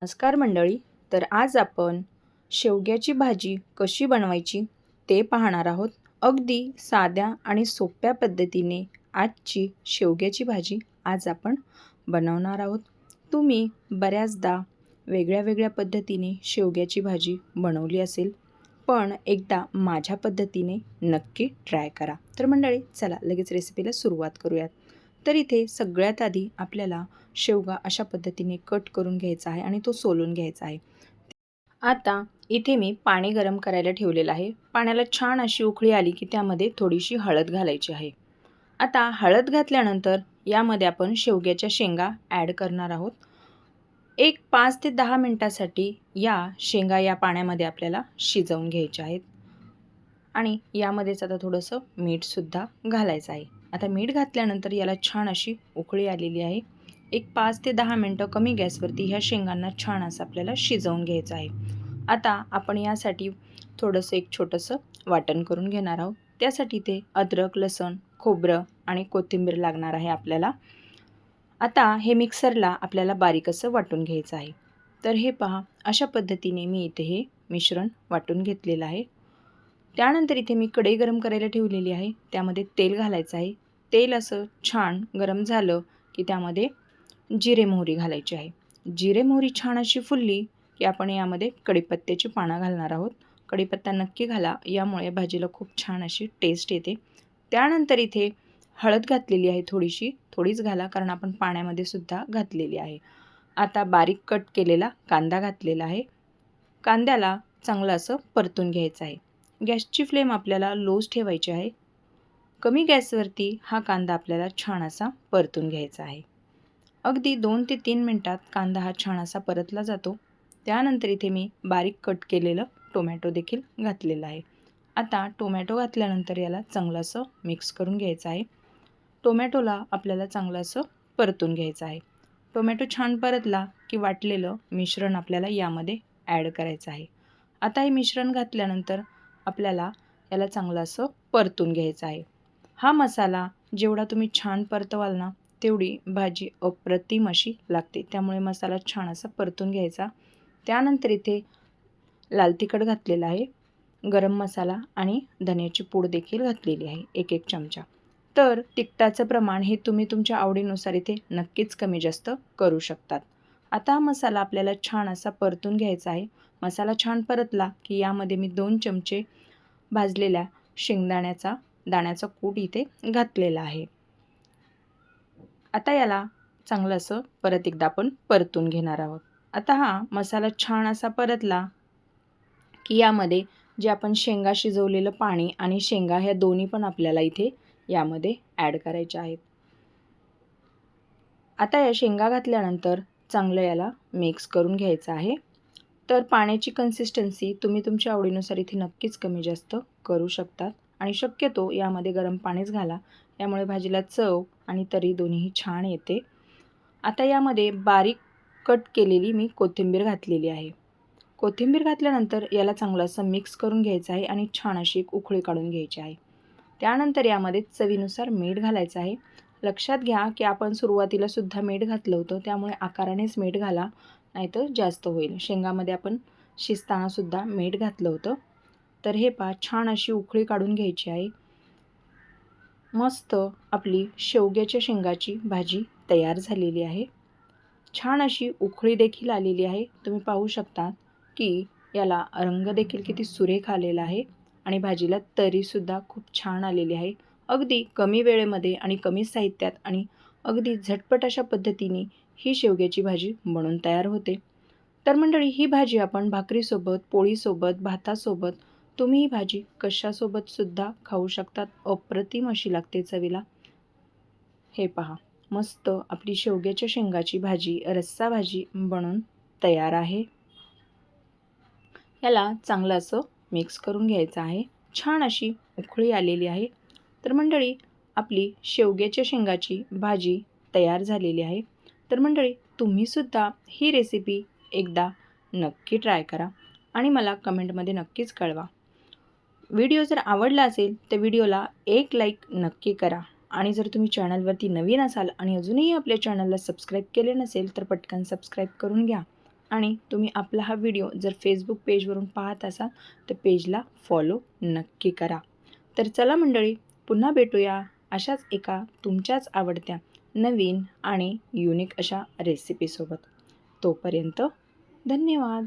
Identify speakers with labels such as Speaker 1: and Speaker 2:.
Speaker 1: नमस्कार मंडळी. तर आज आपण शेवग्याची भाजी कशी बनवायची ते पाहणार आहोत. अगदी साध्या आणि सोप्या पद्धतीने आजची शेवग्याची भाजी आज आपण बनवणार आहोत. तुम्ही बऱ्याचदा वेगळ्या वेगळ्या पद्धतीने शेवग्याची भाजी बनवली असेल, पण एकदा माझ्या पद्धतीने नक्की ट्राय करा. तर मंडळी चला लगेच रेसिपीला सुरुवात करूयात. तर इथे सगळ्यात आधी आपल्याला शेवगा अशा पद्धतीने कट करून घ्यायचा आहे आणि तो सोलून घ्यायचा आहे. आता इथे मी पाणी गरम करायला ठेवलेलं आहे. पाण्याला छान अशी उकळी आली की त्यामध्ये थोडीशी हळद घालायची आहे. आता हळद घातल्यानंतर यामध्ये आपण शेवग्याच्या शेंगा ॲड करणार आहोत. एक 5 ते 10 मिनटासाठी या शेंगा या पाण्यामध्ये आपल्याला शिजवून घ्यायच्या आहेत आणि यामध्येच आता थोडंसं मीठसुद्धा घालायचं आहे. आता मीठ घातल्यानंतर याला छान अशी उकळी आलेली आहे. एक 5 ते 10 मिनटं कमी गॅसवरती ह्या शेंगांना छान असं आपल्याला शिजवून घ्यायचं आहे. आता आपण यासाठी थोडंसं एक छोटंसं वाटण करून घेणार आहोत. त्यासाठी ते अद्रक, लसूण, खोबरं आणि कोथिंबीर लागणार आहे आपल्याला. आता हे मिक्सरला आपल्याला बारीक असं वाटून घ्यायचं आहे. तर हे पहा, अशा पद्धतीने मी इथे हे मिश्रण वाटून घेतलेलं आहे. त्यानंतर इथे मी कढई गरम करायला ठेवलेली आहे. त्यामध्ये तेल घालायचं आहे. तेल असं छान गरम झालं की त्यामध्ये जिरे मोहरी घालायची आहे. जिरे मोहरी छान अशी फुलली की आपण यामध्ये कढीपत्त्याची पानं घालणार आहोत. कढीपत्ता नक्की घाला, यामुळे भाजीला खूप छान अशी टेस्ट येते. त्यानंतर इथे हळद घातलेली आहे थोडीच घाला, कारण आपण पाण्यामध्ये सुद्धा घातलेली आहे. आता बारीक कट केलेला कांदा घातलेला आहे. कांद्याला चांगलं असं परतून घ्यायचं आहे. गॅसची फ्लेम आपल्याला लोच ठेवायची आहे. कमी गॅसवरती हा कांदा आपल्याला छान असा परतून घ्यायचा आहे. अगदी 2 ते 3 मिनटात कांदा हा छान असा परतला जातो. त्यानंतर इथे मी बारीक कट केलेलं टोमॅटो देखील घातलेलं आहे. आता टोमॅटो घातल्यानंतर याला चांगलं असं मिक्स करून घ्यायचं आहे. टोमॅटोला आपल्याला चांगलं असं परतून घ्यायचं आहे. टोमॅटो छान परतला की वाटलेलं मिश्रण आपल्याला यामध्ये ॲड करायचं आहे. आता हे मिश्रण घातल्यानंतर आपल्याला याला चांगलं असं परतून घ्यायचं आहे. हा मसाला जेवढा तुम्ही छान परतवाल ना, तेवढी भाजी अप्रतिम अशी लागते. त्यामुळे मसाला छान असा परतून घ्यायचा. त्यानंतर इथे लाल तिखट घातलेलं आहे, गरम मसाला आणि धन्याची पूड देखील घातलेली आहे, 1 चमचा. तर तिखटाचं प्रमाण हे तुम्ही तुमच्या आवडीनुसार इथे नक्कीच कमी जास्त करू शकतात. आता हा मसाला आपल्याला छान असा परतून घ्यायचा आहे. मसाला छान परतला की यामध्ये मी 2 चमचे भाजलेल्या शेंगदाण्याचा दाण्याचा कूट इथे घातलेला आहे. आता याला चांगलं असं परत एकदा आपण परतून घेणार आहोत. आता हा मसाला छान असा परतला की यामध्ये जे आपण शेंगा शिजवलेलं पाणी आणि शेंगा ह्या दोन्ही पण आपल्याला इथे यामध्ये ॲड करायच्या आहेत. आता या शेंगा घातल्यानंतर चांगलं याला मिक्स करून घ्यायचं आहे. तर पाण्याची कन्सिस्टन्सी तुम्ही तुमच्या आवडीनुसार इथे नक्कीच कमी जास्त करू शकतात आणि शक्यतो यामध्ये गरम पाणीच घाला. यामुळे भाजीला चव आणि तरी दोन्हीही छान येते. आता यामध्ये बारीक कट केलेली मी कोथिंबीर घातलेली आहे. कोथिंबीर घातल्यानंतर याला चांगलं असं मिक्स करून घ्यायचं आहे आणि छान अशी एक उकळी काढून घ्यायची आहे. त्यानंतर यामध्ये चवीनुसार मीठ घालायचं आहे. लक्षात घ्या की आपण सुरुवातीला सुद्धा मीठ घातलं होतं, त्यामुळे आकारानेच मीठ घाला, नाहीतर जास्त होईल. शेंगामध्ये आपण शिजताना सुद्धा मीठ घातलं होतं. तर हे पहा, छान अशी उकळी काढून घ्यायची आहे. मस्त आपली शेवग्याच्या शेंगाची भाजी तयार झालेली आहे. छान अशी उकळी देखील आलेली आहे. तुम्ही पाहू शकता की याला रंग देखील किती सुरेख आलेला आहे आणि भाजीला तरीसुद्धा खूप छान आलेली आहे. अगदी कमी वेळेमध्ये आणि कमी साहित्यात आणि अगदी झटपट अशा पद्धतीने ही शेवग्याची भाजी बनून तयार होते. तर मंडळी, ही भाजी आपण भाकरीसोबत, पोळीसोबत, भातासोबत, तुम्ही ही भाजी कशासोबतसुद्धा खाऊ शकतात. अप्रतिम अशी लागते चवीला. हे पहा, मस्त आपली शेवग्याच्या शेंगाची भाजी, रस्सा भाजी बनून तयार आहे. याला चांगलं असं मिक्स करून घ्यायचं आहे. छान अशी उकळी आलेली आहे. तर मंडळी, आपली शेवग्याच्या शेंगाची भाजी तयार झालेली आहे. तर मंडळी, तुम्हीसुद्धा ही रेसिपी एकदा नक्की ट्राय करा आणि मला कमेंटमध्ये नक्कीच कळवा. व्हिडिओ जर आवडला असेल तर व्हिडिओला एक लाईक नक्की करा आणि जर तुम्ही चॅनलवरती नवीन असाल आणि अजूनही आपल्या चॅनलला सबस्क्राईब केले नसेल तर पटकन सबस्क्राईब करून घ्या. आणि तुम्ही आपला हा व्हिडिओ जर फेसबुक पेजवरून पाहत असाल तर पेजला फॉलो नक्की करा. तर चला मंडळी, पुन्हा भेटूया अशाच एका तुमच्याच आवडत्या नवीन आणि युनिक अशा रेसिपीसोबत. तोपर्यंत धन्यवाद.